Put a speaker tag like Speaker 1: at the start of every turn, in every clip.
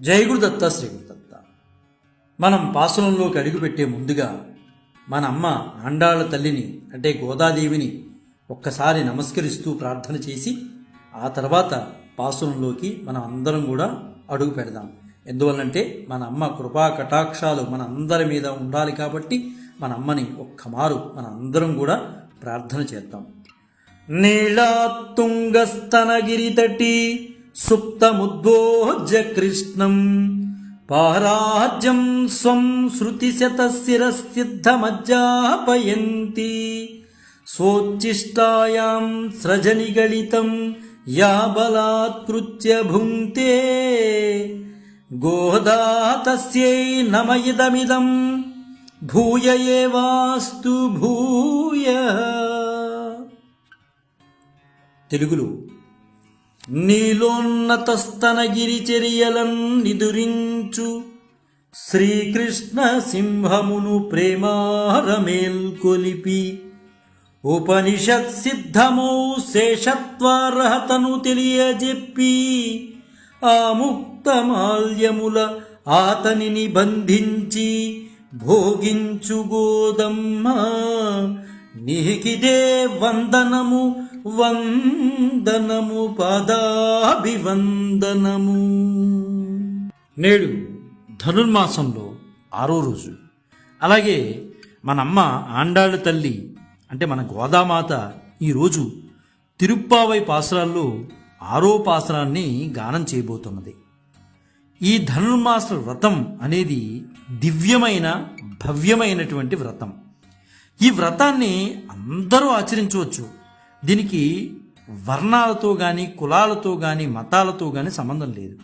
Speaker 1: జై గురుదత్త శ్రీ గురుదత్త. మనం పాసురంలోకి అడుగుపెట్టే ముందుగా మన అమ్మ ఆండాళ్ళ తల్లిని అంటే గోదాదేవిని ఒక్కసారి నమస్కరిస్తూ ప్రార్థన చేసి ఆ తర్వాత పాసురంలోకి మనం అందరం కూడా అడుగు పెడదాం. ఎందువల్లంటే మన అమ్మ కృపా కటాక్షాలు మన అందరి మీద ఉండాలి కాబట్టి మన అమ్మని ఒక్కమారు మన అందరం కూడా ప్రార్థన చేద్దాం. నీళాతుంగస్తనగిరితటి సుప్తముద్బోజ్య కృష్ణం పారాజ్యం స్వం శృతిశతశిరసిద్ధమజ్జాపయంతి స్వోచ్చిష్టాయాం సృజనిగళితం యా బలాత్కృత్య భుంక్తే గోదా తస్యై నమ ఇదమిదం భూయ ఏవాస్తు భూయః. తెలుగులో నీలోన్నతస్తనగిరిచర్యలన్ నిదురించు శ్రీకృష్ణ సింహమును ప్రేమారమేల్కొలిపి ఉపనిషత్ సిద్ధమౌ శేషత్వార్హతను తెలియజెప్పి ఆ ముక్తమాల్యముల ఆతనిని బంధించి భోగించు గోదమ్మ నీకిదే వందనము వందనము పాదాభివందనము. నేడు ధనుర్మాసంలో 6వ రోజు. అలాగే మన అమ్మ ఆండాళ్ళ తల్లి అంటే మన గోదామాత ఈరోజు తిరుప్పావై పాసురాల్లో 6వ పాసురాన్ని గానం చేయబోతున్నది. ఈ ధనుర్మాస వ్రతం అనేది దివ్యమైన భవ్యమైనటువంటి వ్రతం. ఈ వ్రతాన్ని అందరూ ఆచరించవచ్చు. దీనికి వర్ణాలతో కానీ కులాలతో కానీ మతాలతో కానీ సంబంధం లేదు.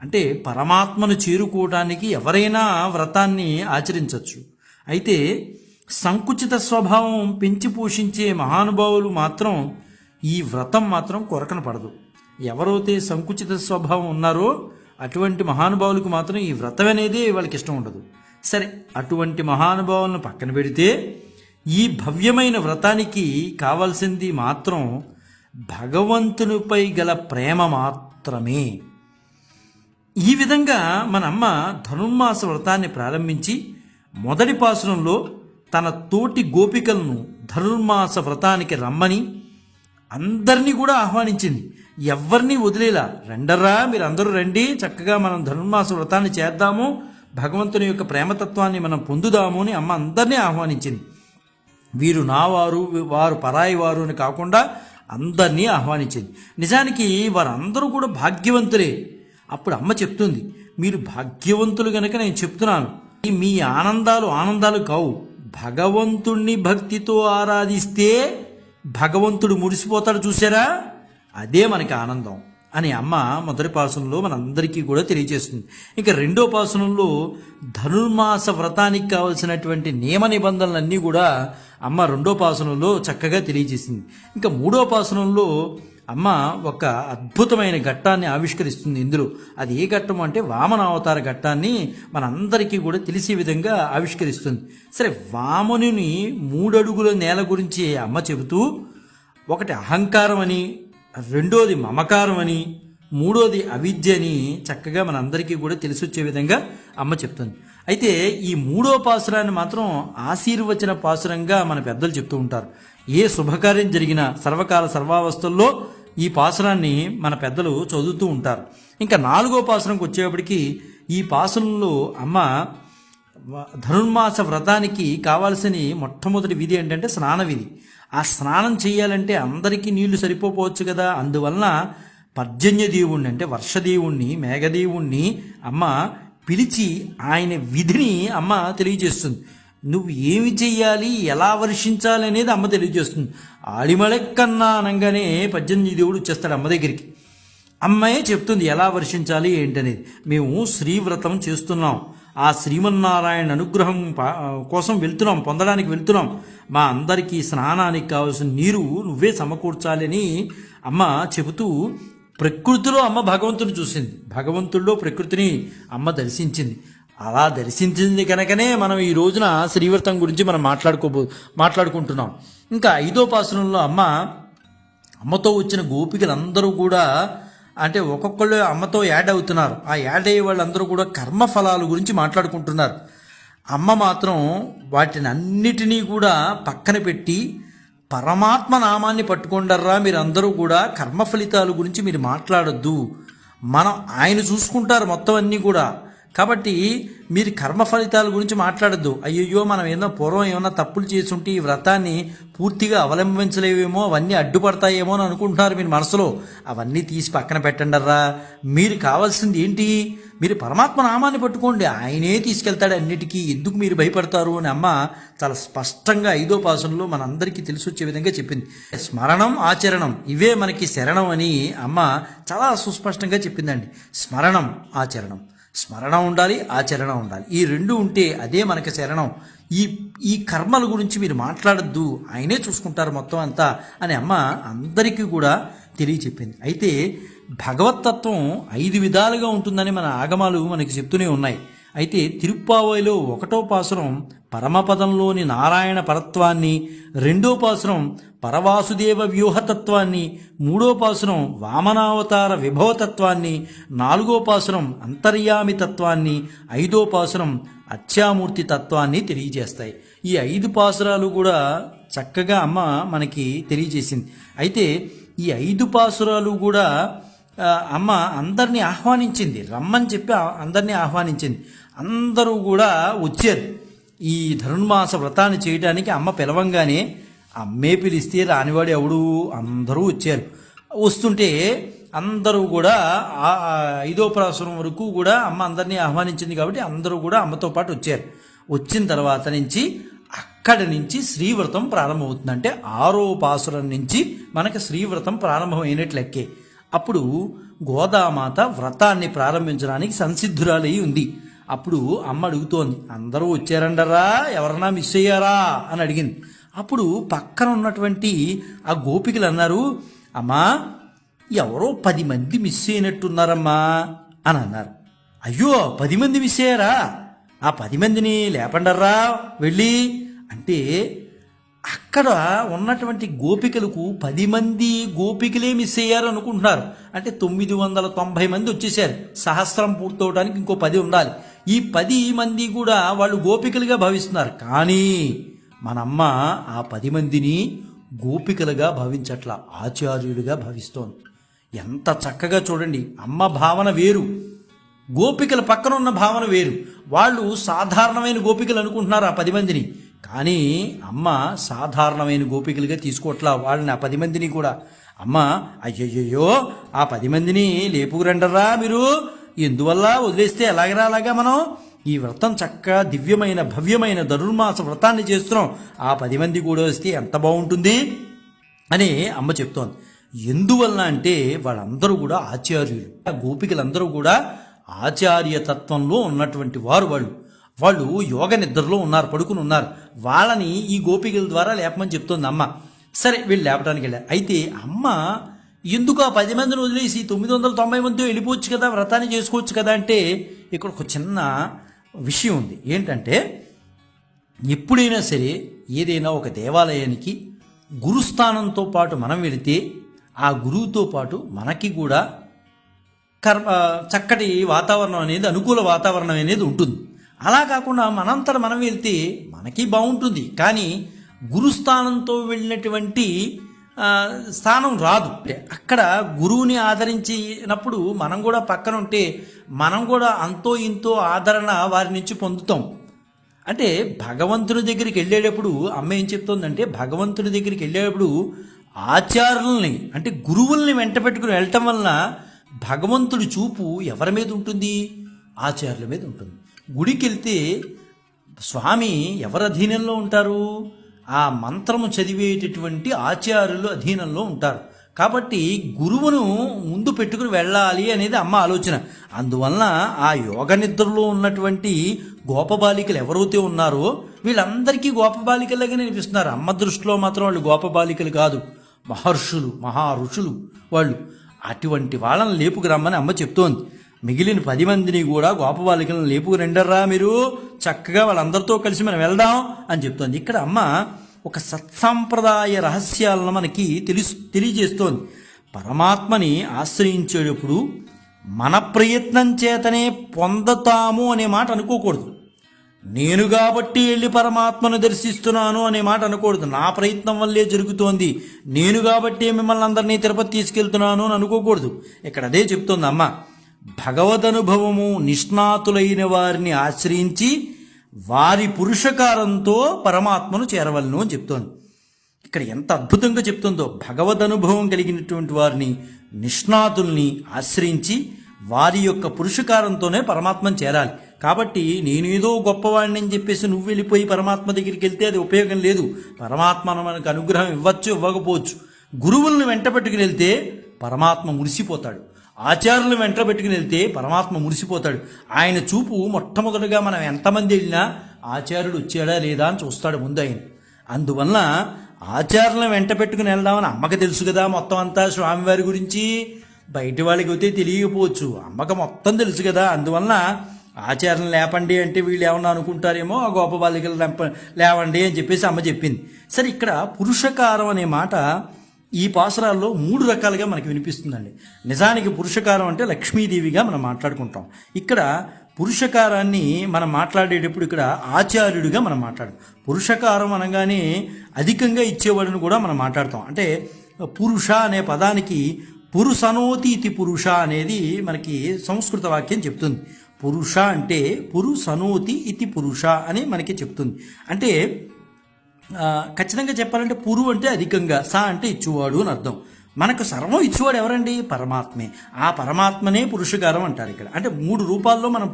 Speaker 1: అంటే పరమాత్మను చేరుకోవడానికి ఎవరైనా వ్రతాన్ని ఆచరించవచ్చు. అయితే సంకుచిత స్వభావం పెంచి పోషించే మహానుభావులు మాత్రం ఈ వ్రతం మాత్రం కొరకన పడదు. ఎవరైతే సంకుచిత స్వభావం ఉన్నారో అటువంటి మహానుభావులకు మాత్రం ఈ వ్రతం అనేది వాళ్ళకి ఇష్టం ఉండదు. సరే, అటువంటి మహానుభావులను పక్కన పెడితే ఈ భవ్యమైన వ్రతానికి కావాల్సింది మాత్రం భగవంతునిపై గల ప్రేమ మాత్రమే. ఈ విధంగా మన అమ్మ ధనుర్మాస వ్రతాన్ని ప్రారంభించి మొదటి పాసురంలో తన తోటి గోపికలను ధనుర్మాస వ్రతానికి రమ్మని అందరినీ కూడా ఆహ్వానించింది. ఎవరిని వదిలేలా, రండర్రా మీరందరూ రండి, చక్కగా మనం ధనుర్మాస వ్రతాన్ని చేద్దాము, భగవంతుని యొక్క ప్రేమతత్వాన్ని మనం పొందుదాము అని అమ్మ అందరినీ ఆహ్వానించింది. వీరు నావారు వారు పరాయి వారు అని కాకుండా అందరినీ ఆహ్వానించింది. నిజానికి వారందరూ కూడా భాగ్యవంతులే. అప్పుడు అమ్మ చెప్తుంది, మీరు భాగ్యవంతులు గనక నేను చెప్తున్నాను, మీ ఆనందాలు కావు, భగవంతుణ్ణి భక్తితో ఆరాధిస్తే భగవంతుడు మురిసిపోతాడు చూసారా, అదే మనకి ఆనందం అని అమ్మ మొదటి పాసురంలో మనందరికీ కూడా తెలియజేస్తుంది. ఇక రెండో పాసురంలో ధనుర్మాస వ్రతానికి కావలసినటువంటి నియమ నిబంధనలన్నీ కూడా అమ్మ రెండో పాసురంలో చక్కగా తెలియజేసింది. ఇంకా మూడో పాసురంలో అమ్మ ఒక అద్భుతమైన ఘట్టాన్ని ఆవిష్కరిస్తుంది. ఇందులో అది ఏ ఘట్టం అంటే వామన అవతార ఘట్టాన్ని మనందరికీ కూడా తెలిసే విధంగా ఆవిష్కరిస్తుంది. సరే, వామనుని 3 అడుగుల నేల గురించి అమ్మ చెబుతూ ఒకటి అహంకారం అని, రెండోది మమకారం అని, మూడోది అవిద్య అని చక్కగా మనందరికీ కూడా తెలిసొచ్చే విధంగా అమ్మ చెప్తుంది. అయితే ఈ 3వ పాసురాన్ని మాత్రం ఆశీర్వచన పాసురంగా మన పెద్దలు చెప్తూ ఉంటారు. ఏ శుభకార్యం జరిగినా సర్వకాల సర్వావస్థల్లో ఈ పాసురాన్ని మన పెద్దలు చదువుతూ ఉంటారు. ఇంకా 4వ పాసురంకి వచ్చేప్పటికీ ఈ పాసురంలో అమ్మ ధనుర్మాస వ్రతానికి కావాల్సిన మొట్టమొదటి విధి ఏంటంటే స్నాన విధి. ఆ స్నానం చేయాలంటే అందరికీ నీళ్లు సరిపోవచ్చు కదా, అందువలన పర్జన్య దేవుణ్ణి అంటే వర్షదేవుణ్ణి మేఘదేవుణ్ణి అమ్మ పిలిచి ఆయన విధిని అమ్మ తెలియజేస్తుంది. నువ్వు ఏమి చెయ్యాలి, ఎలా వర్షించాలి అనేది అమ్మ తెలియజేస్తుంది. ఆడిమళెక్కన్నా అనగానే పర్జన్య దేవుడు వచ్చేస్తాడు అమ్మ దగ్గరికి. అమ్మాయే చెప్తుంది ఎలా వర్షించాలి ఏంటనేది. మేము శ్రీవ్రతం చేస్తున్నాం, ఆ శ్రీమన్నారాయణ అనుగ్రహం కోసం వెళ్తున్నాం, పొందడానికి వెళ్తున్నాం, మా అందరికీ స్నానానికి కావాల్సిన నీరు నువ్వే సమకూర్చాలి అని అమ్మ చెబుతూ ప్రకృతిలో అమ్మ భగవంతుని చూసింది. భగవంతుల్లో ప్రకృతిని అమ్మ దర్శించింది. అలా దర్శించింది కనుకనే మనం ఈ రోజున శ్రీవ్రతం గురించి మనం మాట్లాడుకుంటున్నాం. ఇంకా 5వ పాసురంలో అమ్మతో వచ్చిన గోపికలందరూ కూడా అంటే ఒక్కొక్కళ్ళు అమ్మతో యాడ్ అవుతున్నారు. ఆ యాడ్ అయ్యే వాళ్ళందరూ కూడా కర్మఫలాల గురించి మాట్లాడుకుంటున్నారు. అమ్మ మాత్రం వాటిని అన్నిటినీ కూడా పక్కన పెట్టి పరమాత్మ నామాన్ని పట్టుకుంటారా, మీరందరూ కూడా కర్మ ఫలితాల గురించి మీరు మాట్లాడొద్దు, ఆయన చూసుకుంటారు మొత్తం అన్నీ కూడా, కాబట్టి మీరు కర్మ ఫలితాల గురించి మాట్లాడద్దు. అయ్యయ్యో మనం ఏదో పూర్వం ఏమన్నా తప్పులు చేసుంటే ఈ వ్రతాన్ని పూర్తిగా అవలంబించలేవేమో, అవన్నీ అడ్డుపడతాయేమో అని అనుకుంటున్నారు మీరు మనసులో. అవన్నీ తీసి పక్కన పెట్టండర్రా. మీరు కావాల్సింది ఏంటి? మీరు పరమాత్మ నామాన్ని పట్టుకోండి, ఆయనే తీసుకెళ్తాడు అన్నిటికీ, ఎందుకు మీరు భయపడతారు అని అమ్మ చాలా స్పష్టంగా 5వ పాసంలో మనందరికీ తెలిసి వచ్చే విధంగా చెప్పింది. స్మరణం ఆచరణం ఇవే మనకి శరణం అని అమ్మ చాలా సుస్పష్టంగా చెప్పిందండి. స్మరణం ఆచరణం, స్మరణ ఉండాలి, ఆచరణ ఉండాలి. ఈ రెండు ఉంటే అదే మనకి శరణం. ఈ కర్మల గురించి మీరు మాట్లాడద్దు, ఆయనే చూసుకుంటారు మొత్తం అంతా అని అమ్మ అందరికీ కూడా తెలియచెప్పింది. అయితే భగవత్తత్వం 5 విధాలుగా ఉంటుందని మన ఆగమాలు మనకి చెప్తూనే ఉన్నాయి. అయితే తిరుప్పావైలో 1వ పాసురం పరమపదంలోని నారాయణ పరత్వాన్ని, 2వ పాసురం పరవాసుదేవ వ్యూహతత్వాన్ని, 3వ పాసురం వామనావతార విభవతత్వాన్ని, 4వ పాసురం అంతర్యామి తత్వాన్ని, 5వ పాసురం అత్యామూర్తి తత్వాన్ని తెలియజేస్తాయి. ఈ 5 పాసురాలు కూడా చక్కగా అమ్మ మనకి తెలియజేసింది. అయితే ఈ 5 పాసురాలు కూడా అమ్మ అందరినీ ఆహ్వానించింది, రమ్మని చెప్పి అందరినీ ఆహ్వానించింది. అందరూ కూడా వచ్చారు ఈ ధనుర్మాస వ్రతాన్ని చేయడానికి. అమ్మ పిలవంగానే అమ్మే పిలిస్తే రానివాడు ఎవడు, అందరూ వచ్చారు. వస్తుంటే అందరూ కూడా 5వ పాసురం వరకు కూడా అమ్మ అందరినీ ఆహ్వానించింది కాబట్టి అందరూ కూడా అమ్మతో పాటు వచ్చారు. వచ్చిన తర్వాత నుంచి అక్కడి నుంచి శ్రీవ్రతం ప్రారంభమవుతుంది. అంటే 6వ పాసురం నుంచి మనకి శ్రీవ్రతం ప్రారంభమైనట్లెక్కే. అప్పుడు గోదామాత వ్రతాన్ని ప్రారంభించడానికి సంసిద్ధురాలై ఉంది. అప్పుడు అమ్మ అడుగుతోంది, అందరూ వచ్చారండరా, ఎవరన్నా మిస్ అయ్యారా అని అడిగింది. అప్పుడు పక్కన ఉన్నటువంటి ఆ గోపికలు అన్నారు, అమ్మా ఎవరో 10 మంది మిస్ అయినట్టున్నారమ్మా అని అన్నారు. అయ్యో 10 మంది మిస్ అయ్యారా, ఆ 10 మందిని లేపండర్రా వెళ్ళి అంటే, అక్కడ ఉన్నటువంటి గోపికలకు 10 మంది గోపికలే మిస్ అయ్యారు అనుకుంటున్నారు. అంటే 990 మంది వచ్చేసారు. సహస్రం పూర్తవడానికి ఇంకో 10 ఉండాలి. ఈ 10 మంది కూడా వాళ్ళు గోపికలుగా భావిస్తున్నారు. కానీ మనమ్మ ఆ 10 మందిని గోపికలుగా భావించట్ల, ఆచార్యులుగా భావిస్తోంది. ఎంత చక్కగా చూడండి, అమ్మ భావన వేరు, గోపికల పక్కన ఉన్న భావన వేరు. వాళ్ళు సాధారణమైన గోపికలు అనుకుంటున్నారు ఆ 10 మందిని, కానీ అమ్మ సాధారణమైన గోపికలుగా తీసుకోవట్లా వాళ్ళని, ఆ 10 మందిని కూడా. అమ్మ అయ్యయ్యో ఆ 10 మందిని లేపుకురండరా మీరు, ఎందువల్ల వదిలేస్తే ఎలాగరా అలాగా, మనం ఈ వ్రతం చక్కగా దివ్యమైన భవ్యమైన ధనుర్మాస వ్రతాన్ని చేస్తున్నాం, ఆ 10 మంది కూడా వస్తే ఎంత బాగుంటుంది అని అమ్మ చెప్తోంది. ఎందువల్ల అంటే వాళ్ళందరూ కూడా ఆచార్యులు, ఆ గోపికలందరూ కూడా ఆచార్యతత్వంలో ఉన్నటువంటి వారు. వాళ్ళు యోగ నిద్రలో ఉన్నారు, పడుకుని ఉన్నారు. వాళ్ళని ఈ గోపికల ద్వారా లేపమని చెప్తోంది అమ్మ. సరే వీళ్ళు లేపడానికి వెళ్ళారు. అయితే అమ్మ ఎందుకు ఆ 10 మందిని వదిలేసి 990 మందితో వెళ్ళిపోవచ్చు కదా, వ్రతాన్ని చేసుకోవచ్చు కదా అంటే, ఇక్కడ ఒక చిన్న విషయం ఉంది. ఏంటంటే ఎప్పుడైనా సరే ఏదైనా ఒక దేవాలయానికి గురుస్థానంతో పాటు మనం వెళితే ఆ గురువుతో పాటు మనకి కూడా చక్కటి వాతావరణం అనేది, అనుకూల వాతావరణం అనేది ఉంటుంది. అలా కాకుండా మనంతట మనం వెళ్తే మనకి బాగుంటుంది, కానీ గురుస్థానంతో వెళ్ళినటువంటి స్థానం రాదు. అక్కడ గురువుని ఆదరించినప్పుడు మనం కూడా పక్కన ఉంటే మనం కూడా అంతో ఇంతో ఆదరణ వారి నుంచి పొందుతాం. అంటే భగవంతుని దగ్గరికి వెళ్ళేటప్పుడు అమ్మ ఏం చెప్తోందంటే, భగవంతుని దగ్గరికి వెళ్ళేటప్పుడు ఆచార్యుల్ని అంటే గురువుల్ని వెంట పెట్టుకుని వెళ్ళటం వలన భగవంతుడి చూపు ఎవరి మీద ఉంటుంది? ఆచార్యుల మీద ఉంటుంది. గుడికి వెళ్తే స్వామి ఎవరి అధీనంలో ఉంటారు? ఆ మంత్రము చదివేటటువంటి ఆచార్యులు అధీనంలో ఉంటారు. కాబట్టి గురువును ముందు పెట్టుకుని వెళ్ళాలి అనేది అమ్మ ఆలోచన. అందువలన ఆ యోగ నిద్రలో ఉన్నటువంటి గోపబాలికలు ఎవరైతే ఉన్నారో వీళ్ళందరికీ గోపబాలికలుగానే అనిపిస్తున్నారు. అమ్మ దృష్టిలో మాత్రం వాళ్ళు గోపబాలికలు కాదు, మహర్షులు, మహా ఋషులు వాళ్ళు. అటువంటి వాళ్ళని లేపుకురమ్మని అమ్మ చెప్తోంది. మిగిలిన 10 మందిని కూడా గోపబాలికలను లేపుకు రెండర్రా మీరు, చక్కగా వాళ్ళందరితో కలిసి మనం వెళ్దాం అని చెప్తోంది. ఇక్కడ అమ్మ ఒక సత్సాంప్రదాయ రహస్యాలను మనకి తెలియజేస్తోంది. పరమాత్మని ఆశ్రయించేటప్పుడు మన ప్రయత్నం చేతనే పొందతాము అనే మాట అనుకోకూడదు. నేను కాబట్టి వెళ్ళి పరమాత్మను దర్శిస్తున్నాను అనే మాట అనకూడదు. నా ప్రయత్నం వల్లే జరుగుతోంది, నేను కాబట్టి మిమ్మల్ని అందరినీ తిరుపతి తీసుకెళ్తున్నాను అని అనుకోకూడదు. ఇక్కడ అదే చెప్తోంది అమ్మ. భగవదనుభవము నిష్ణాతులైన వారిని ఆశ్రయించి వారి పురుషకారంతో పరమాత్మను చేరవలను అని చెప్తోంది. ఇక్కడ ఎంత అద్భుతంగా చెప్తుందో, భగవదనుభవం కలిగినటువంటి వారిని నిష్ణాతుల్ని ఆశ్రయించి వారి యొక్క పురుషకారంతోనే పరమాత్మను చేరాలి. కాబట్టి నేనేదో గొప్పవాడిని అని చెప్పేసి నువ్వు వెళ్ళిపోయి పరమాత్మ దగ్గరికి వెళ్తే అది ఉపయోగం లేదు. పరమాత్మ మనకు అనుగ్రహం ఇవ్వచ్చు, ఇవ్వకపోవచ్చు. గురువులను వెంట పెట్టుకుని వెళ్తే పరమాత్మ మురిసిపోతాడు. ఆచార్యులను వెంట పెట్టుకుని వెళ్తే పరమాత్మ మురిసిపోతాడు. ఆయన చూపు మొట్టమొదటిగా మనం ఎంతమంది వెళ్ళినా ఆచార్యుడు వచ్చాడా లేదా అని చూస్తాడు ముందు ఆయన. అందువల్ల ఆచార్యులను వెంట పెట్టుకుని వెళ్దామని అమ్మకి తెలుసు కదా మొత్తం అంతా స్వామివారి గురించి. బయట వాళ్ళకి అయితే తెలియకపోవచ్చు, అమ్మకి మొత్తం తెలుసు కదా. అందువల్ల ఆచార్యం లేపండి అంటే వీళ్ళు ఏమన్నా అనుకుంటారేమో, ఆ గోప బాలికలు లేవండి అని చెప్పేసి అమ్మ చెప్పింది. సరే, ఇక్కడ పురుషకారం అనే మాట ఈ పాసురాల్లో 3 రకాలుగా మనకి వినిపిస్తుందండి. నిజానికి పురుషకారం అంటే లక్ష్మీదేవిగా మనం మాట్లాడుకుంటాం. ఇక్కడ పురుషకారాన్ని మనం మాట్లాడేటప్పుడు ఇక్కడ ఆచార్యుడిగా మనం మాట్లాడతాం. పురుషకారం అనగానే అధికంగా ఇచ్చేవాడిని కూడా మనం మాట్లాడతాం. అంటే పురుష అనే పదానికి పురుషనోతి ఇతి పురుష అనేది మనకి సంస్కృత వాక్యం చెప్తుంది. పురుష అంటే పురుషనోతి ఇతి పురుష అని మనకి చెప్తుంది. అంటే ఖచ్చితంగా చెప్పాలంటే పురు అంటే అధికంగా, స అంటే ఇచ్చేవాడు అని అర్థం. మనకు సర్వం ఇచ్చేవాడు ఎవరండి? పరమాత్మే. ఆ పరమాత్మనే పురుషకారం అంటారు ఇక్కడ. అంటే 3 రూపాల్లో మనం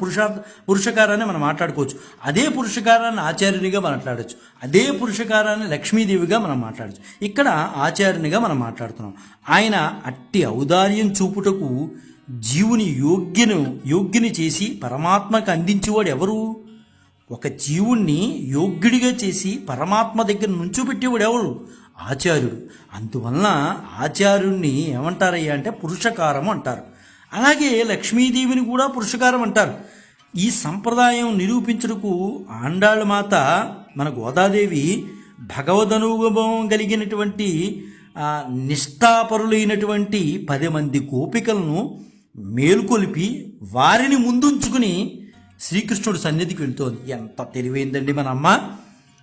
Speaker 1: పురుషకారాన్ని మనం మాట్లాడుకోవచ్చు. అదే పురుషకారాన్ని ఆచార్యునిగా మాట్లాడచ్చు, అదే పురుషకారాన్ని లక్ష్మీదేవిగా మనం మాట్లాడచ్చు. ఇక్కడ ఆచార్యునిగా మనం మాట్లాడుతున్నాం. ఆయన అట్టి ఔదార్యం చూపుటకు జీవుని యోగ్యుని చేసి పరమాత్మకు అందించేవాడు ఎవరు? ఒక జీవుణ్ణి యోగ్యుడిగా చేసి పరమాత్మ దగ్గర నుంచోబెట్టేవాడు ఎవరు? ఆచార్యుడు. అందువలన ఆచార్యుణ్ణి ఏమంటారయ్యా అంటే పురుషకారం అంటారు. అలాగే లక్ష్మీదేవిని కూడా పురుషకారం అంటారు. ఈ సంప్రదాయం నిరూపించుటకు ఆండాళ్ళ మాత మన గోదాదేవి భగవదనుభవం కలిగినటువంటి నిష్ఠాపరులైనటువంటి 10 మంది గోపికలను మేల్కొలిపి వారిని ముందుంచుకుని శ్రీకృష్ణుడి సన్నిధికి వెళ్తోంది. ఎంత తెలివైందండి మన అమ్మ!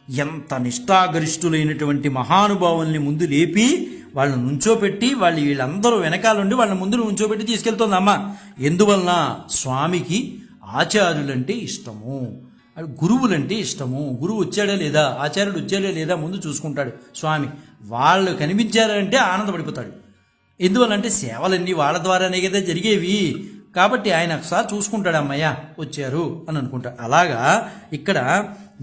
Speaker 1: ఎంత నిష్ఠాగరిష్ఠులైనటువంటి మహానుభావుల్ని ముందు లేపి వాళ్ళని నుంచోపెట్టి వీళ్ళందరూ వెనకాలండి వాళ్ళని ముందు నుంచోపెట్టి తీసుకెళ్తోంది అమ్మ. ఎందువలన? స్వామికి ఆచార్యులంటే ఇష్టము, గురువులంటే ఇష్టము. గురువు వచ్చాడా లేదా, ఆచార్యుడు వచ్చాడా లేదా ముందు చూసుకుంటాడు స్వామి. వాళ్ళు కనిపించారంటే ఆనందపడిపోతాడు. ఎందువల్లంటే సేవలన్నీ వాళ్ళ ద్వారానే కదా జరిగేవి. కాబట్టి ఆయన ఒకసారి చూసుకుంటాడు, అమ్మయ్య వచ్చారు అని అనుకుంటాడు. అలాగా ఇక్కడ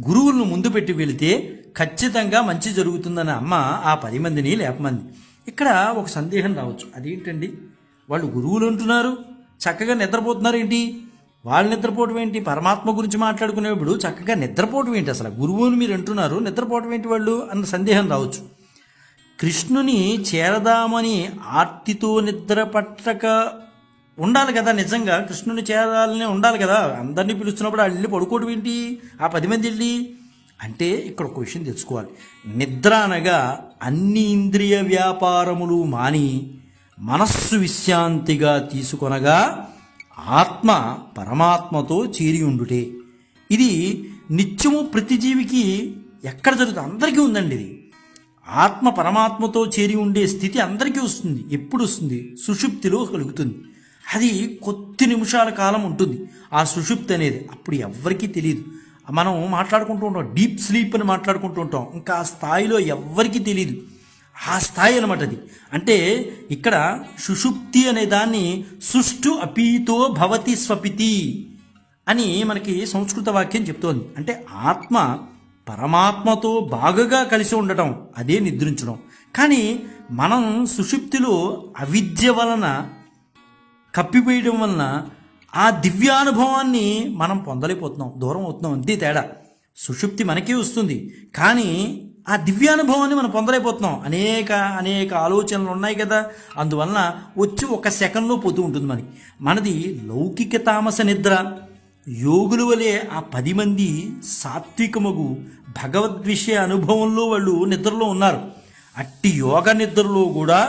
Speaker 1: గురువులను ముందు పెట్టి వెళితే ఖచ్చితంగా మంచి జరుగుతుందని అమ్మ ఆ 10 మందిని లేపమంది. ఇక్కడ ఒక సందేహం రావచ్చు, అదేంటండి వాళ్ళు గురువులు అంటున్నారు, చక్కగా నిద్రపోతున్నారు ఏంటి? వాళ్ళు నిద్రపోవటం ఏంటి? పరమాత్మ గురించి మాట్లాడుకునేప్పుడు చక్కగా నిద్రపోవటం ఏంటి? అసలు గురువుని మీరు అంటున్నారు, నిద్రపోవటం ఏంటి వాళ్ళు అన్న సందేహం రావచ్చు. కృష్ణుని చేరదామని ఆర్తితో నిద్ర పట్టక ఉండాలి కదా. నిజంగా కృష్ణుని చేరాలని ఉండాలి కదా. అందరినీ పిలుస్తున్నప్పుడు వాళ్ళు వెళ్ళి పడుకోవడం ఏంటి? ఆ 10 మంది వెళ్ళి అంటే ఇక్కడ ఒక విషయం తెలుసుకోవాలి. నిద్ర అనగా అన్ని ఇంద్రియ వ్యాపారములు మాని మనస్సు విశ్రాంతిగా తీసుకొనగా ఆత్మ పరమాత్మతో చేరి ఉండుటే. ఇది నిత్యము ప్రతి జీవికి ఎక్కడ జరుగుతుంది? అందరికీ ఉందండి. ఇది ఆత్మ పరమాత్మతో చేరి ఉండే స్థితి అందరికీ వస్తుంది. ఎప్పుడు వస్తుంది? సుషుప్తిలో కలుగుతుంది. అది కొద్ది నిమిషాల కాలం ఉంటుంది ఆ సుషుప్తి అనేది. అప్పుడు ఎవ్వరికీ తెలియదు. మనం మాట్లాడుకుంటూ ఉంటాం, డీప్ స్లీప్ అని మాట్లాడుకుంటూ ఉంటాం. ఇంకా ఆ స్థాయిలో ఎవ్వరికీ తెలియదు. ఆ స్థాయి అనమాట అది. అంటే ఇక్కడ సుషుప్తి అనే దాన్ని సుష్టు అపీతో భవతి స్వపితి అని మనకి సంస్కృత వాక్యం చెప్తోంది. అంటే ఆత్మ పరమాత్మతో బాగా కలిసి ఉండటం, అదే నిద్రించడం. కానీ మనం సుషుప్తిలో అవిద్య వలన కప్పిపోయడం వలన ఆ దివ్యానుభవాన్ని మనం పొందలేకపోతున్నాం, దూరం అవుతున్నాం. అంతే తేడా. సుషుప్తి మనకే వస్తుంది, కానీ ఆ దివ్యానుభవాన్ని మనం పొందలేకపోతున్నాం. అనేక ఆలోచనలు ఉన్నాయి కదా. అందువలన వచ్చి 1 సెకండ్లో పోతూ ఉంటుంది మనది లౌకిక తామస నిద్ర. యోగుల వలె ఆ 10 మంది సాత్వికమగు భగవద్విషయ అనుభవంలో వాళ్ళు నిద్రలో ఉన్నారు. అట్టి యోగ నిద్రలో కూడా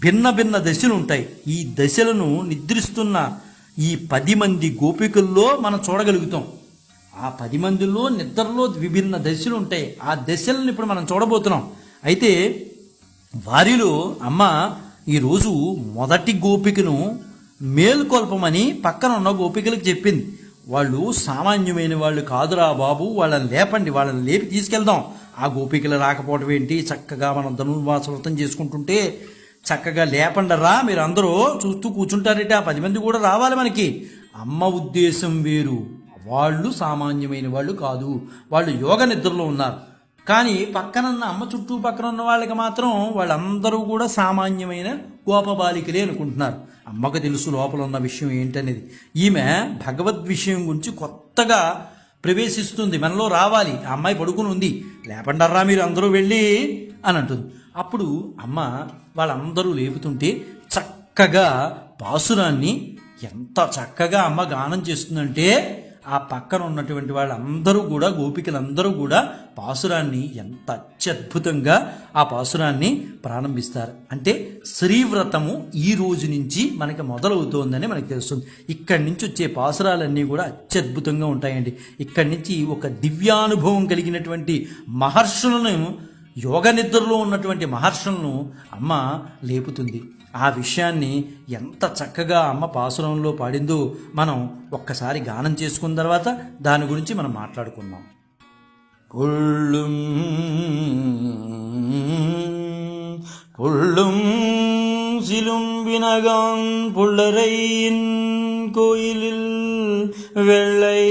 Speaker 1: భిన్న భిన్న దశలు ఉంటాయి. ఈ దశలను నిద్రిస్తున్న ఈ 10 మంది గోపికల్లో మనం చూడగలుగుతాం. ఆ 10 మందిలో నిద్రలో విభిన్న దశలు ఉంటాయి. ఆ దశలను ఇప్పుడు మనం చూడబోతున్నాం. అయితే వారిలో అమ్మ ఈరోజు మొదటి గోపికను మేల్కొల్పమని పక్కన ఉన్న గోపికలకు చెప్పింది. వాళ్ళు సామాన్యమైన వాళ్ళు కాదురా బాబు, వాళ్ళని లేపండి, వాళ్ళని లేపి తీసుకెళ్దాం. ఆ గోపికలు రాకపోవడం ఏంటి, చక్కగా మనం ధనుర్మాస వ్రతం చేసుకుంటుంటే చక్కగా లేపండరా, మీరు అందరూ చూస్తూ కూర్చుంటారట, 10 మంది కూడా రావాలి మనకి. అమ్మ ఉద్దేశం వేరు. వాళ్ళు సామాన్యమైన వాళ్ళు కాదు, వాళ్ళు యోగ నిద్రలో ఉన్నారు. కానీ పక్కనున్న అమ్మ చుట్టూ పక్కన ఉన్న వాళ్ళకి మాత్రం వాళ్ళందరూ కూడా సామాన్యమైన గోపబాలికలే అనుకుంటున్నారు. అమ్మకు తెలుసు లోపల ఉన్న విషయం ఏంటనేది. ఈమె భగవద్ విషయం గురించి కొత్తగా ప్రవేశిస్తుంది, మనలో రావాలి. ఆ అమ్మాయి పడుకుని ఉంది, లేపండర్రా మీరు అందరూ వెళ్ళి అని అంటుంది. అప్పుడు అమ్మ వాళ్ళందరూ లేపుతుంటే చక్కగా పాసురాన్ని ఎంత చక్కగా అమ్మ గానం చేస్తుందంటే ఆ పక్కన ఉన్నటువంటి వాళ్ళందరూ కూడా గోపికలందరూ కూడా పాసురాన్ని ఎంత అత్యద్భుతంగా ఆ పాసురాన్ని ప్రారంభిస్తారు. అంటే శ్రీవ్రతము ఈ రోజు నుంచి మనకి మొదలవుతోందని మనకు తెలుస్తుంది. ఇక్కడి నుంచి వచ్చే పాసురాలన్నీ కూడా అత్యద్భుతంగా ఉంటాయండి. ఇక్కడి నుంచి ఒక దివ్యానుభవం కలిగినటువంటి మహర్షులను, యోగ నిద్రలో ఉన్నటువంటి మహర్షులను అమ్మ లేపుతుంది. ఆ విషయాన్ని ఎంత చక్కగా అమ్మ పాసురంలో పాడిందో మనం ఒక్కసారి గానం చేసుకున్న తర్వాత దాని గురించి మనం మాట్లాడుకుందాం. పుళ్ళుం పుళ్ళుం சிலும்பினகான் புள்ளரையின் கோயிலில் வெள்ளை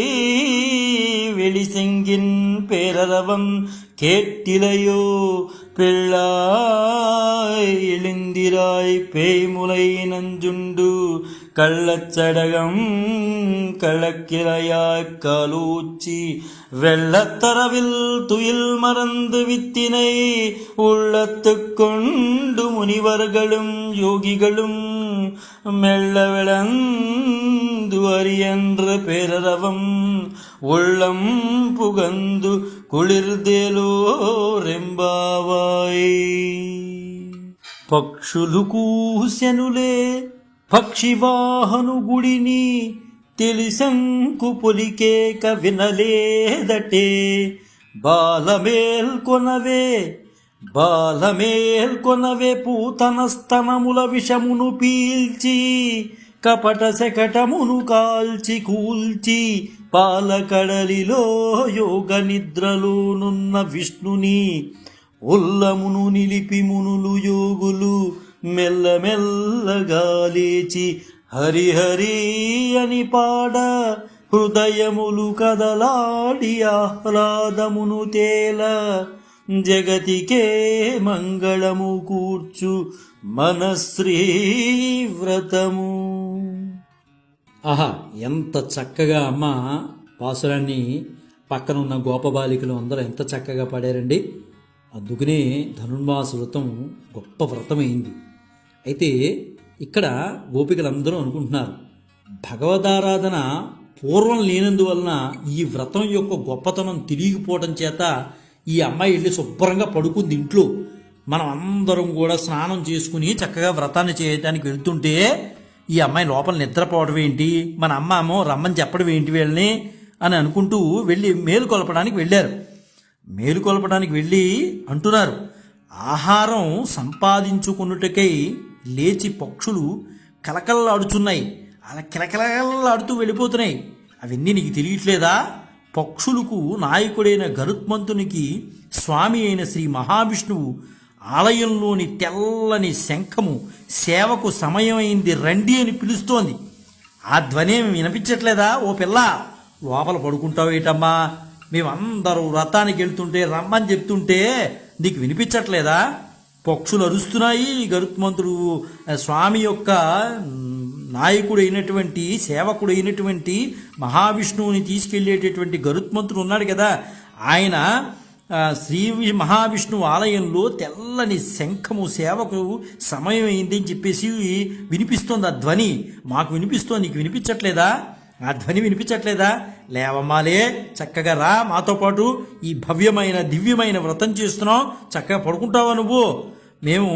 Speaker 1: வெளிசெங்கின் பேரரவம் கேட்டிலையோ பிள்ளாய் எழுந்திராய் பேய்முலை நஞ்சுண்டு கள்ளச்சடகம் கள்ளக்கிளையாய் காலூச்சி வெள்ளத்தரவில் துயில் மறந்து வித்தினை உள்ளத்து கொண்டு முனிவர்களும் யோகிகளும் மெல்ல விளந்து அரியன்று பேரரவம் உள்ளம் புகந்து కుళిర్దేలో రెంబావాయ్. పక్షులు కూసెనులే పక్షివాహను గుడిని తెలిసంకు పొలికేక వినలేదటే. బాలమేల్కొనవే పూతన స్తనముల విషమును పీల్చి కపట శకటమును కాల్చి కూల్చి పాలకడలిలో యోగ నిద్రలోనున్న విష్ణుని ఉల్లమును నిలిపి మునులు యోగులు మెల్లమెల్లగా లేచి హరిహరి అని పాడ హృదయములు కదలాడి ఆహ్లాదమును తేల జగతికే మంగళము కూర్చు మనశ్రీ వ్రతము. ఆహా, ఎంత చక్కగా అమ్మ పాసురాన్ని పక్కన ఉన్న గోపబాలికలు అందరూ ఎంత చక్కగా పాడారండి. అందుకనే ధనుర్మాస వ్రతం గొప్ప వ్రతమైంది. అయితే ఇక్కడ గోపికలందరూ అనుకుంటున్నారు, భగవదారాధన పూర్వం లేనందువలన ఈ వ్రతం యొక్క గొప్పతనం తెలియకపోవడం చేత ఈ అమ్మాయి వెళ్ళి శుభ్రంగా పడుకుంది ఇంట్లో. మనం అందరం కూడా స్నానం చేసుకుని చక్కగా వ్రతాన్ని చేయడానికి వెళ్తుంటే ఈ అమ్మాయి లోపల నిద్రపోవడం ఏంటి, మన అమ్మ అమ్మో రమ్మని చెప్పడం ఏంటి వీళ్ళని అని అనుకుంటూ వెళ్ళి మేలుకొల్పడానికి వెళ్ళారు. మేలుకొల్పడానికి వెళ్ళి అంటున్నారు, ఆహారం సంపాదించుకున్నటకై లేచి పక్షులు కలకల్లాడుచున్నాయి, అలా కిలకిలలాడుతూ వెళ్ళిపోతున్నాయి. అవన్నీ నీకు తెలియట్లేదా? పక్షులకు నాయకుడైన గరుత్మంతునికి స్వామి అయిన శ్రీ మహావిష్ణువు ఆలయంలోని తెల్లని శంఖము సేవకు సమయమైంది రండి అని పిలుస్తోంది. ఆ ధ్వని వినిపించట్లేదా? ఓ పిల్ల, లోపల పడుకుంటావేటమ్మా, మేమందరూ వ్రతానికి వెళ్తుంటే రమ్మని చెప్తుంటే నీకు వినిపించట్లేదా? పక్షులు అరుస్తున్నాయి. గరుత్మంతుడు స్వామి యొక్క నాయకుడైనటువంటి సేవకుడైనటువంటి మహావిష్ణువుని తీసుకెళ్లేటటువంటి గరుత్మంతుడు ఉన్నాడు కదా, ఆయన శ్రీ మహావిష్ణువు ఆలయంలో తెల్లని శంఖము సేవకు సమయం అయింది అని చెప్పేసి వినిపిస్తోంది. ఆ ధ్వని మాకు వినిపిస్తోంది, నీకు వినిపించట్లేదా? ఆ ధ్వని వినిపించట్లేదా? లేవమ్మాలే, చక్కగా రా మాతో పాటు, ఈ భవ్యమైన దివ్యమైన వ్రతం చేస్తున్నావు, చక్కగా పడుకుంటావా నువ్వు? మేము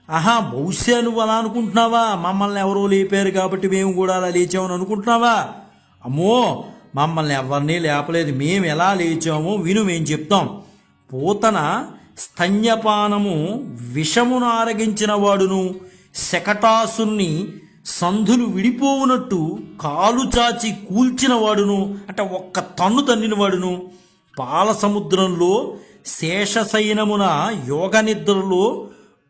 Speaker 1: ఆహా, బహుశా నువ్వు అలా అనుకుంటున్నావా? మమ్మల్ని ఎవరో లేపారు కాబట్టి మేము కూడా అలా లేచామని అనుకుంటున్నావా? అమ్మో, మమ్మల్ని ఎవరినీ లేపలేదు. మేము ఎలా లేచామో విను, మేము చెప్తాం. పూతన స్తన్యపానము విషమును ఆరగించిన వాడును, శకటాసుని సంధులు విడిపోవునట్టు కాలు చాచి కూల్చిన వాడును, అంటే ఒక్క తన్ను తన్నిన వాడును, పాల సముద్రంలో శేషశయనమున యోగ నిద్రలో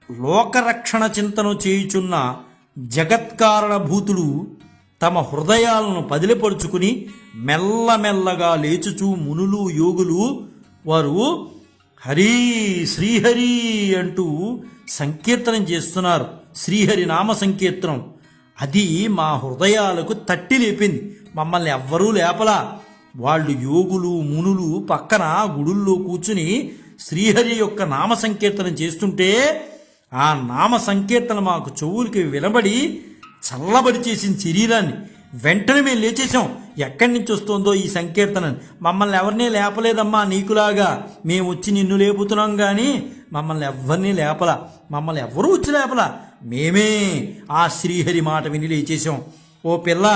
Speaker 1: లోకరక్షణ చింతన చేయుచున్న జగత్కారణభూతుడు తమ హృదయాలను పదిలిపరుచుకుని మెల్లమెల్లగా లేచుచూ మునులు యోగులు వారు హరి శ్రీహరి అంటూ సంకీర్తనం చేస్తున్నారు. శ్రీహరి నామ సంకీర్తనం అది మా హృదయాలకు తట్టి లేపింది. మమ్మల్ని ఎవ్వరూ లేపలా. వాళ్ళు యోగులు మునులు పక్కన గుడుల్లో కూర్చుని శ్రీహరి యొక్క నామ సంకీర్తనం చేస్తుంటే ఆ నామ సంకీర్తన మాకు చెవులకి వినబడి చల్లబడి చేసిన శరీరాన్ని. వెంటనే మేము లేచేసాం. ఎక్కడి నుంచి వస్తుందో ఈ సంకీర్తన. మమ్మల్ని ఎవరినీ లేపలేదమ్మా, నీకులాగా మేము వచ్చి నిన్ను లేపుతున్నాం కానీ మమ్మల్ని ఎవరినీ లేపలా. మమ్మల్ని ఎవరూ వచ్చి లేపలా. మేమే ఆ శ్రీహరి మాట విని లేచేసాం. ఓ పిల్ల,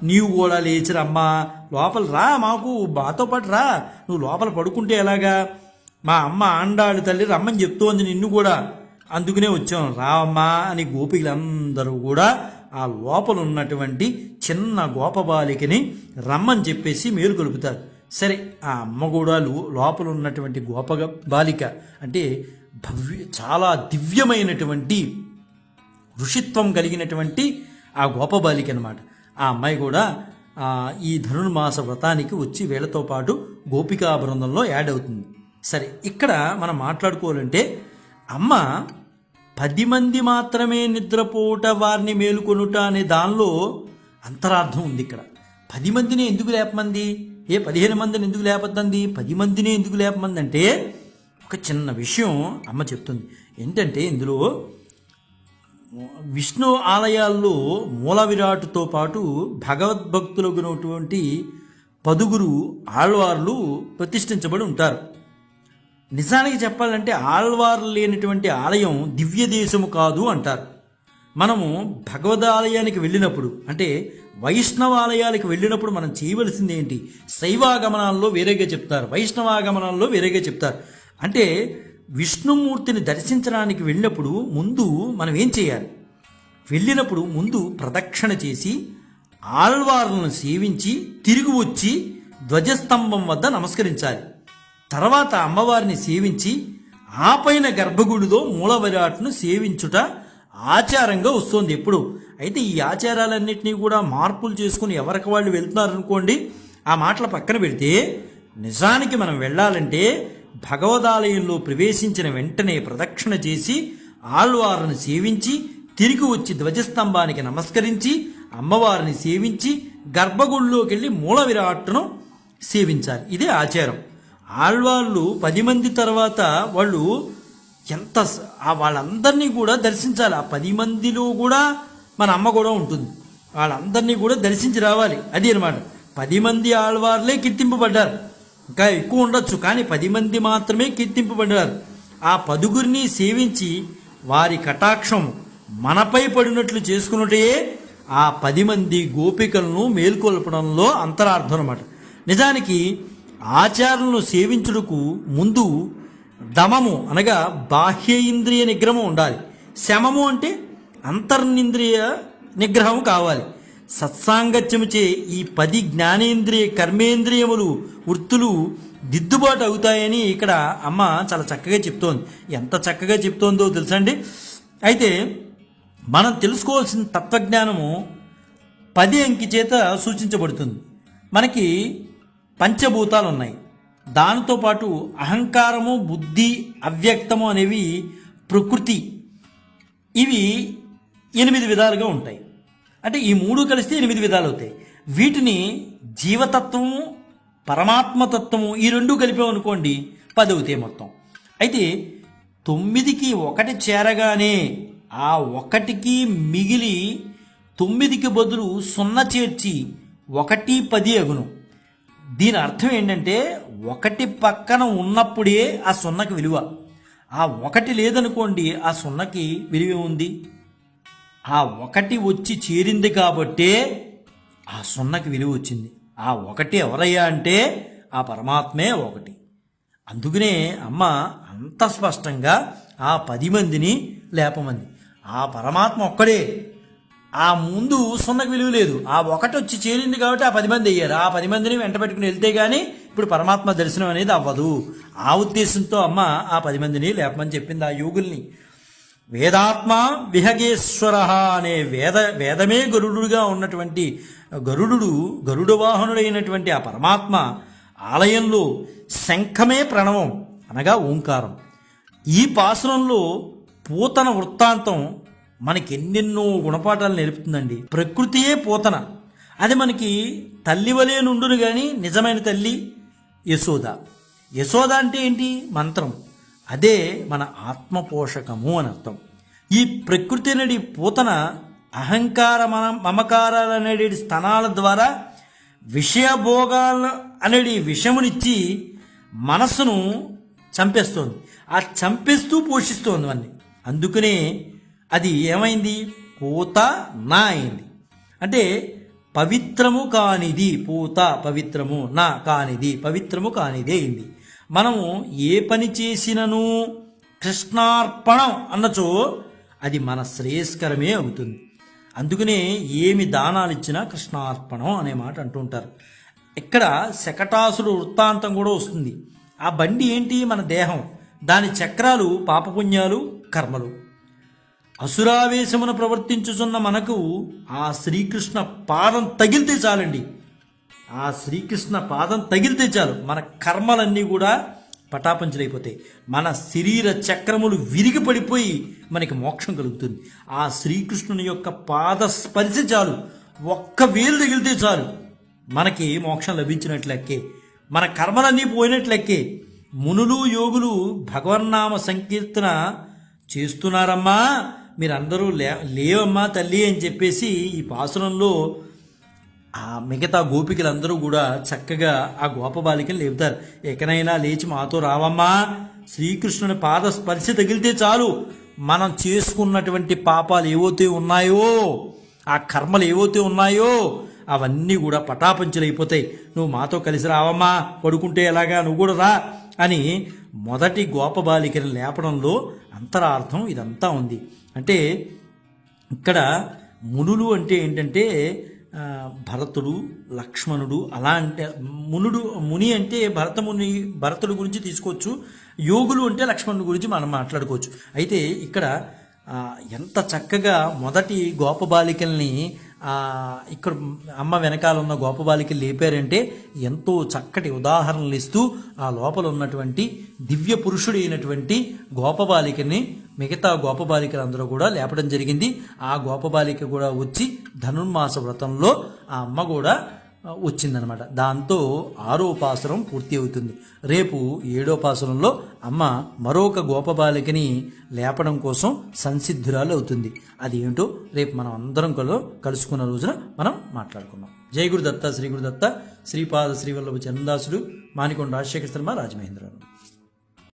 Speaker 1: నీవు కూడా లేచిరమ్మా, లోపల రా, మాకు బాతో పాటు రా. నువ్వు లోపల పడుకుంటే ఎలాగా? మా అమ్మ ఆండాళ్ళు తల్లి రమ్మని చెప్తోంది నిన్ను కూడా, అందుకనే వచ్చాం, రావమ్మా అని గోపికలందరూ కూడా ఆ లోపల ఉన్నటువంటి చిన్న గోపబాలికని రమ్మని చెప్పేసి మేలు కొలుపుతారు. సరే, ఆ అమ్మ కూడా లోపల ఉన్నటువంటి గోప బాలిక అంటే చాలా దివ్యమైనటువంటి ఋషిత్వం కలిగినటువంటి ఆ గోపబాలిక అనమాట. ఆ అమ్మాయి కూడా ఈ ధనుర్మాస వ్రతానికి వచ్చి వీళ్ళతో పాటు గోపికా బృందంలో యాడ్ అవుతుంది. సరే, ఇక్కడ మనం మాట్లాడుకోవాలంటే అమ్మ 10 మంది మాత్రమే నిద్రపోవుట వారిని మేలుకొనుట అనే దానిలో అంతరార్థం ఉంది. ఇక్కడ 10 మందిని ఎందుకు లేపమంది? 15 మందిని ఎందుకు లేపద్దంది? 10 మందిని ఎందుకు లేపమంది అంటే ఒక చిన్న విషయం అమ్మ చెప్తుంది. ఏంటంటే ఇందులో విష్ణు ఆలయాల్లో మూల విరాటుతో పాటు భగవద్భక్తులగునటువంటి 10 ఆళ్వార్లు ప్రతిష్ఠించబడి ఉంటారు. నిజానికి చెప్పాలంటే ఆళ్వార్లు లేనటువంటి ఆలయం దివ్య దేశము కాదు అంటారు. మనము భగవదాలయానికి వెళ్ళినప్పుడు అంటే వైష్ణవాలయాలకు వెళ్ళినప్పుడు మనం చేయవలసింది ఏంటి? శైవాగమనాల్లో వేరేగా చెప్తారు, వైష్ణవాగమనాల్లో వేరేగా చెప్తారు. అంటే విష్ణుమూర్తిని దర్శించడానికి వెళ్ళినప్పుడు ముందు మనం ఏం చేయాలి? వెళ్ళినప్పుడు ముందు ప్రదక్షిణ చేసి ఆళ్వార్లను సేవించి తిరిగి వచ్చి ధ్వజస్తంభం వద్ద నమస్కరించాలి. తర్వాత అమ్మవారిని సేవించి ఆ పైన గర్భగుడిలో మూల విరాట్ను సేవించుట ఆచారంగా వస్తుంది ఎప్పుడు. అయితే ఈ ఆచారాలన్నింటినీ కూడా మార్పులు చేసుకుని ఎవరికి వాళ్ళు వెళ్తున్నారనుకోండి, ఆ మాటల పక్కన పెడితే నిజానికి మనం వెళ్ళాలంటే భగవదాలయంలో ప్రవేశించిన వెంటనే ప్రదక్షిణ చేసి ఆళ్వారిని సేవించి తిరిగి వచ్చి ధ్వజస్తంభానికి నమస్కరించి అమ్మవారిని సేవించి గర్భగుడిలోకి వెళ్ళి మూల విరాట్ను సేవించాలి. ఇదే ఆచారం. ఆళ్వాళ్ళు 10 మంది తర్వాత వాళ్ళు వాళ్ళందరినీ కూడా దర్శించాలి. ఆ 10 మందిలో కూడా మన అమ్మ కూడా ఉంటుంది. వాళ్ళందరినీ కూడా దర్శించి రావాలి. అది అనమాట. 10 మంది ఆళ్వార్లే కీర్తింపబడ్డారు. ఇంకా ఎక్కువ ఉండొచ్చు, కానీ 10 మంది మాత్రమే కీర్తింపబడ్డారు. ఆ 10 సేవించి వారి కటాక్షం మనపై పడినట్లు చేసుకున్నట్టే ఆ 10 మంది గోపికలను మేల్కొల్పడంలో అంతరార్థం అనమాట. నిజానికి ఆచారాలను సేవించుటకు ముందు దమము అనగా బాహ్య ఇంద్రియ నిగ్రహం ఉండాలి. శమము అంటే అంతర్నింద్రియ నిగ్రహం కావాలి. సత్సాంగత్యముచే ఈ 10 జ్ఞానేంద్రియ కర్మేంద్రియములు వృత్తులు దిద్దుబాటు అవుతాయని ఇక్కడ అమ్మ చాలా చక్కగా చెప్తోంది. ఎంత చక్కగా చెప్తోందో తెలుసండి. అయితే మనం తెలుసుకోవాల్సిన తత్వజ్ఞానము 10 అంకి చేత సూచించబడుతుంది. మనకి పంచభూతాలు ఉన్నాయి. దానితో పాటు అహంకారము, బుద్ధి, అవ్యక్తము అనేవి ప్రకృతి. ఇవి 8 విధాలుగా ఉంటాయి. అంటే ఈ 3 కలిస్తే 8 విధాలు అవుతాయి. వీటిని జీవతత్వము, పరమాత్మతత్వము ఈ 2 కలిపామనుకోండి 10 అవుతాయి మొత్తం. అయితే 9కి 1 చేరగానే ఆ 1కి మిగిలి 9కి బదులు 0 చేర్చి 1 10 అగును. దీని అర్థం ఏంటంటే 1 పక్కన ఉన్నప్పుడే ఆ 0కి విలువ. ఆ ఒకటి లేదనుకోండి, ఆ సున్నకి విలువ ఉంది. ఆ ఒకటి వచ్చి చేరింది కాబట్టే ఆ సున్నకి విలువ వచ్చింది. ఆ ఒకటి ఎవరయ్యా అంటే ఆ పరమాత్మే ఒకటి. అందుకనే అమ్మ అంత స్పష్టంగా ఆ 10 మందిని లేపమంది. ఆ పరమాత్మ ఒక్కడే. ఆ ముందు సున్నకు విలువ లేదు. ఆ ఒకటి వచ్చి చేరింది కాబట్టి ఆ 10 మంది అయ్యారు. ఆ 10 మందిని వెంట పెట్టుకుని వెళ్తే గానీ ఇప్పుడు పరమాత్మ దర్శనం అనేది అవ్వదు. ఆ ఉద్దేశంతో అమ్మ ఆ 10 మందిని లేపమని చెప్పింది ఆ యోగుల్ని. వేదాత్మ విహగేశ్వర అనే వేదమే గరుడుగా ఉన్నటువంటి గరుడ వాహనుడైనటువంటి ఆ పరమాత్మ ఆలయంలో శంఖమే ప్రణవం అనగా ఓంకారం. ఈ పాసురంలో పూతన వృత్తాంతం మనకి ఎన్నెన్నో గుణపాఠాలు నేర్పుతుందండి. ప్రకృతియే పూతన, అది మనకి తల్లి వలే నుండును కానీ నిజమైన తల్లి యశోద. యశోద అంటే ఏంటి? మంత్రం. అదే మన ఆత్మపోషకము అని అర్థం. ఈ ప్రకృతి అనేది పూతన అహంకార మమకారాలు అనేది స్తనాల ద్వారా విషయభోగాలు అనేది విషమునిచ్చి మనస్సును చంపేస్తోంది. ఆ చంపేస్తూ పోషిస్తోంది అన్ని. అందుకనే అది ఏమైంది? పూత నా అయింది. అంటే పవిత్రము కానిది పూత, పవిత్రము నా కానిది పవిత్రము కానిది అయింది. మనము ఏ పని చేసినను కృష్ణార్పణం అన్నచో అది మన శ్రేయస్కరమే అవుతుంది. అందుకనే ఏమి దానాలు ఇచ్చినా కృష్ణార్పణం అనే మాట అంటుంటారు. ఇక్కడ శకటాసుడు వృత్తాంతం కూడా వస్తుంది. ఆ బండి ఏంటి? మన దేహం. దాని చక్రాలు పాపపుణ్యాలు, కర్మలు. అసురావేశమును ప్రవర్తించుచున్న మనకు ఆ శ్రీకృష్ణ పాదం తగిలితే చాలండి. ఆ శ్రీకృష్ణ పాదం తగిలితే చాలు, మన కర్మలన్నీ కూడా పటాపంచలైపోతాయి. మన శరీర చక్రములు విరిగి పడిపోయి మనకి మోక్షం కలుగుతుంది. ఆ శ్రీకృష్ణుని యొక్క పాద స్పర్శ చాలు, ఒక్క వేలు తగిలితే చాలు, మనకి మోక్షం లభించినట్లెక్కే, మన కర్మలన్నీ పోయినట్లెక్కే. మునులు యోగులు భగవన్నామ సంకీర్తన చేస్తున్నారమ్మా, మీరందరూ లేవమ్మా తల్లి అని చెప్పేసి ఈ పాసురంలో ఆ మిగతా గోపికలందరూ కూడా చక్కగా ఆ గోపబాలికలు లేపుతారు. ఎక్కడైనా లేచి మాతో రావమ్మా, శ్రీకృష్ణుని పాద స్పర్శ తగిలితే చాలు, మనం చేసుకున్నటువంటి పాపాలు ఏవైతే ఉన్నాయో, ఆ కర్మలు ఏవైతే ఉన్నాయో అవన్నీ కూడా పటాపంచలైపోతాయి. నువ్వు మాతో కలిసి రావమ్మా, పడుకుంటే ఎలాగా, నువ్వు కూడా రా అని మొదటి గోపబాలికను లేపడంలో అంతరార్థం ఇదంతా ఉంది. అంటే ఇక్కడ మునులు అంటే ఏంటంటే భరతుడు, లక్ష్మణుడు. అలా అంటే ముని అంటే భరతుడు గురించి తీసుకోవచ్చు. యోగులు అంటే లక్ష్మణుడి గురించి మనం మాట్లాడుకోవచ్చు. అయితే ఇక్కడ ఎంత చక్కగా మొదటి గోపబాలికల్ని ఇక్కడ అమ్మ వెనకాల ఉన్న గోపబాలికలు లేపారంటే ఎంతో చక్కటి ఉదాహరణలు ఇస్తూ ఆ లోపల ఉన్నటువంటి దివ్య పురుషుడైనటువంటి గోపబాలికని మిగతా గోపబాలికలందరూ కూడా లేపడం జరిగింది. ఆ గోపబాలిక కూడా వచ్చి ధనుర్మాస వ్రతంలో ఆ అమ్మ కూడా వచ్చిందనమాట. దాంతో 6వ పాసురం పూర్తి అవుతుంది. రేపు 7వ పాసురంలో అమ్మ మరొక గోపబాలికని లేపడం కోసం సంసిద్ధురాలు అవుతుంది. అది ఏంటో రేపు మనం అందరం కలుసుకున్న రోజున మనం మాట్లాడుకుందాం. జై గురుదత్త, శ్రీ గురుదత్త, శ్రీపాద శ్రీవల్లభ చందాసుడు, మానికొండ రాజశేఖర శర్మ, రాజమహేంద్రరావు.